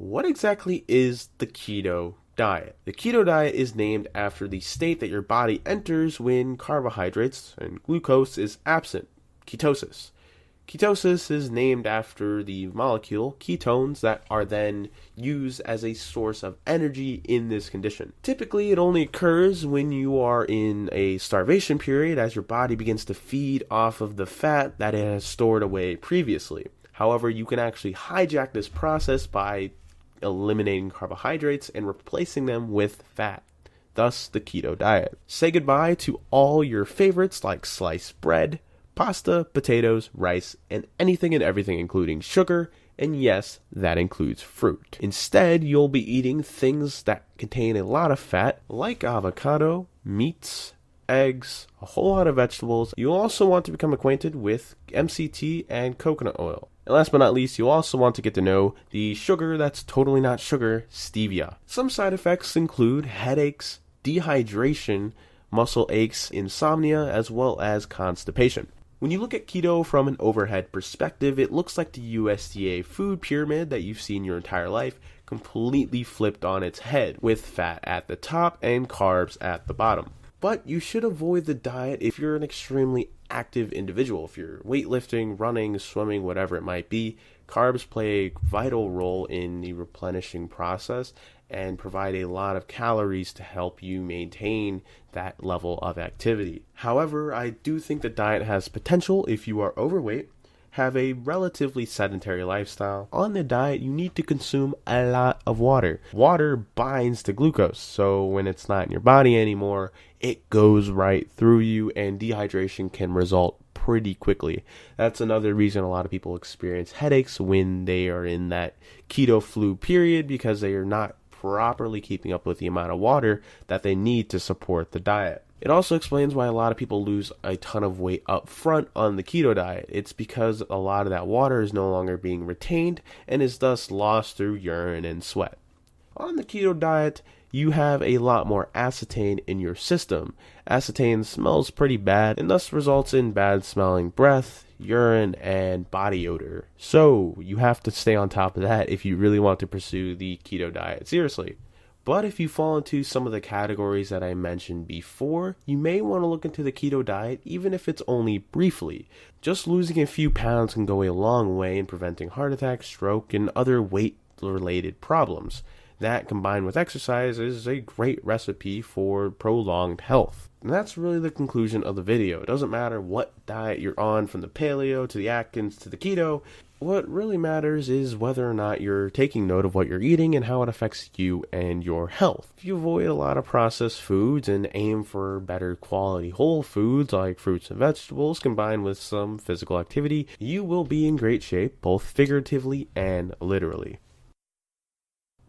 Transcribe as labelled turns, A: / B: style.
A: What exactly is the keto diet? The keto diet is named after the state that your body enters when carbohydrates and glucose is absent, ketosis. Ketosis is named after the molecule ketones that are then used as a source of energy in this condition. Typically, it only occurs when you are in a starvation period as your body begins to feed off of the fat that it has stored away previously. However, you can actually hijack this process by eliminating carbohydrates and replacing them with fat. Thus, the keto diet. Say goodbye to all your favorites like sliced bread, pasta, potatoes, rice, and anything and everything including sugar, and yes, that includes fruit. Instead, you'll be eating things that contain a lot of fat, like avocado, meats, eggs, a whole lot of vegetables. You'll also want to become acquainted with MCT and coconut oil. And last but not least, you'll also want to get to know the sugar that's totally not sugar, stevia. Some side effects include headaches, dehydration, muscle aches, insomnia, as well as constipation. When you look at keto from an overhead perspective, it looks like the USDA food pyramid that you've seen your entire life completely flipped on its head, with fat at the top and carbs at the bottom. But you should avoid the diet if you're an extremely active individual. If you're weightlifting, running, swimming, whatever it might be, carbs play a vital role in the replenishing process and provide a lot of calories to help you maintain that level of activity. However, I do think the diet has potential if you are overweight, have a relatively sedentary lifestyle. On the diet, you need to consume a lot of water. Water binds to glucose, so when it's not in your body anymore, it goes right through you, and dehydration can result pretty quickly. That's another reason a lot of people experience headaches when they are in that keto flu period, because they are not properly keeping up with the amount of water that they need to support the diet. It also explains why a lot of people lose a ton of weight up front on the keto diet. It's because a lot of that water is no longer being retained and is thus lost through urine and sweat. On the keto diet, you have a lot more acetane in your system. Acetane smells pretty bad and thus results in bad smelling breath, urine, and body odor. So you have to stay on top of that if you really want to pursue the keto diet seriously. But if you fall into some of the categories that I mentioned before, you may want to look into the keto diet even if it's only briefly. Just losing a few pounds can go a long way in preventing heart attack, stroke, and other weight-related problems. That, combined with exercise, is a great recipe for prolonged health. And that's really the conclusion of the video. It doesn't matter what diet you're on, from the paleo to the Atkins to the keto. What really matters is whether or not you're taking note of what you're eating and how it affects you and your health. If you avoid a lot of processed foods and aim for better quality whole foods like fruits and vegetables combined with some physical activity, you will be in great shape, both figuratively and literally.